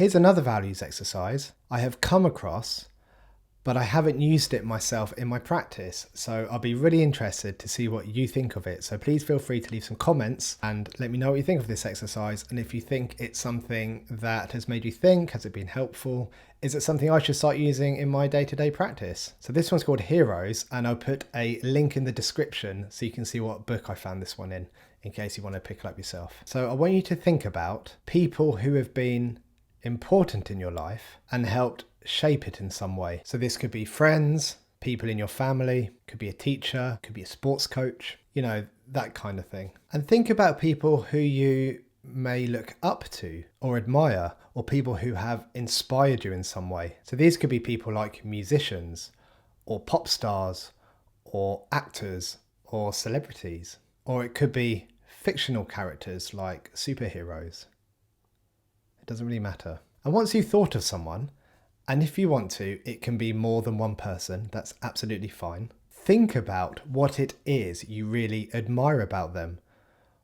Here's another values exercise I have come across, but I haven't used it myself in my practice. So I'll be really interested to see what you think of it. So please feel free to leave some comments and let me know what you think of this exercise. And if you think it's something that has made you think, has it been helpful? Is it something I should start using in my day-to-day practice? So this one's called Heroes, and I'll put a link in the description so you can see what book I found this one in case you want to pick it up yourself. So I want you to think about people who have been important in your life and helped shape it in some way. So this could be friends, people in your family, could be a teacher, could be a sports coach, you know, that kind of thing. And think about people who you may look up to or admire, or people who have inspired you in some way. So these could be people like musicians or pop stars or actors or celebrities, or it could be fictional characters like superheroes. It doesn't really matter. And once you've thought of someone, and if you want to, it can be more than one person, that's absolutely fine. Think about what it is you really admire about them.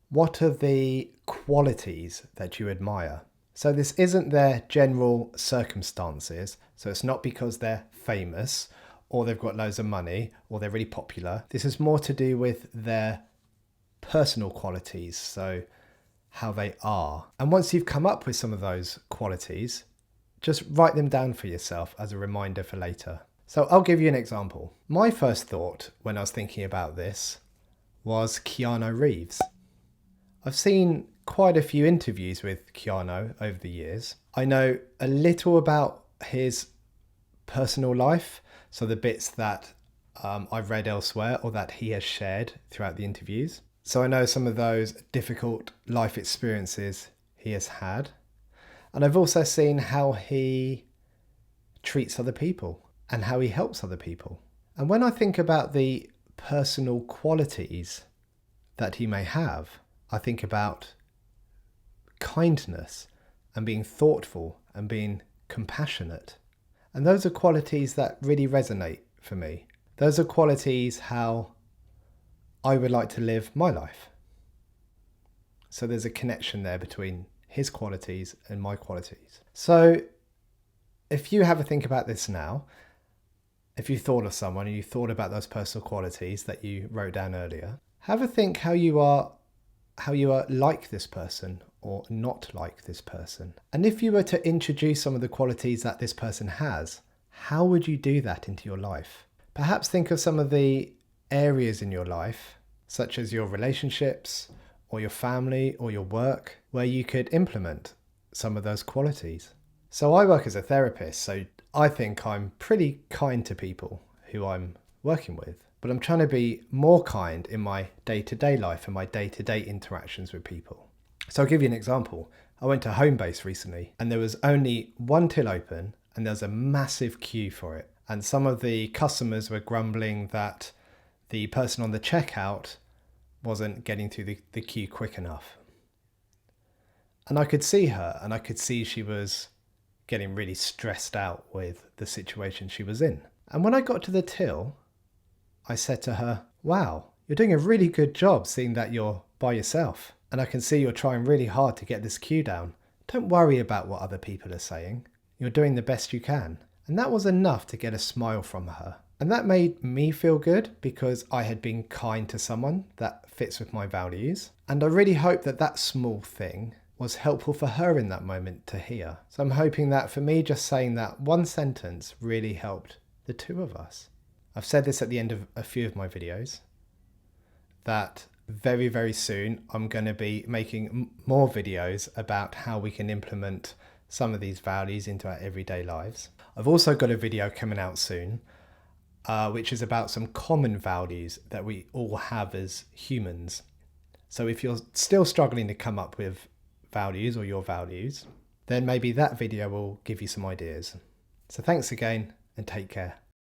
What are the qualities that you admire? So this isn't their general circumstances. So it's not because they're famous or they've got loads of money or they're really popular. This is more to do with their personal qualities. So how they are. And once you've come up with some of those qualities, just write them down for yourself as a reminder for later. So I'll give you an example. My first thought when I was thinking about this was Keanu Reeves. I've seen quite a few interviews with Keanu over the years. I know a little about his personal life, so the bits that I've read elsewhere or that he has shared throughout the interviews. So I know some of those difficult life experiences he has had. And I've also seen how he treats other people and how he helps other people. And when I think about the personal qualities that he may have, I think about kindness and being thoughtful and being compassionate. And those are qualities that really resonate for me. Those are qualities how I would like to live my life. So there's a connection there between his qualities and my qualities. So if you have a think about this now, if you thought of someone and you thought about those personal qualities that you wrote down earlier, have a think how you are like this person or not like this person. And if you were to introduce some of the qualities that this person has, how would you do that into your life? Perhaps think of some of the areas in your life, such as your relationships or your family or your work, where you could implement some of those qualities. So I work as a therapist, so I think I'm pretty kind to people who I'm working with, but I'm trying to be more kind in my day-to-day life and my day-to-day interactions with people. So I'll give you an example. I went to Homebase recently and there was only one till open and there was a massive queue for it. And some of the customers were grumbling that the person on the checkout wasn't getting through the queue quick enough. And I could see her and I could see she was getting really stressed out with the situation she was in. And when I got to the till, I said to her, "Wow, you're doing a really good job seeing that you're by yourself. And I can see you're trying really hard to get this queue down. Don't worry about what other people are saying. You're doing the best you can." And that was enough to get a smile from her. And that made me feel good because I had been kind to someone that fits with my values. And I really hope that that small thing was helpful for her in that moment to hear. So I'm hoping that for me, just saying that one sentence really helped the two of us. I've said this at the end of a few of my videos, that very, very soon I'm going to be making more videos about how we can implement some of these values into our everyday lives. I've also got a video coming out soon which is about some common values that we all have as humans. So if you're still struggling to come up with values or your values, then maybe that video will give you some ideas. So thanks again and take care.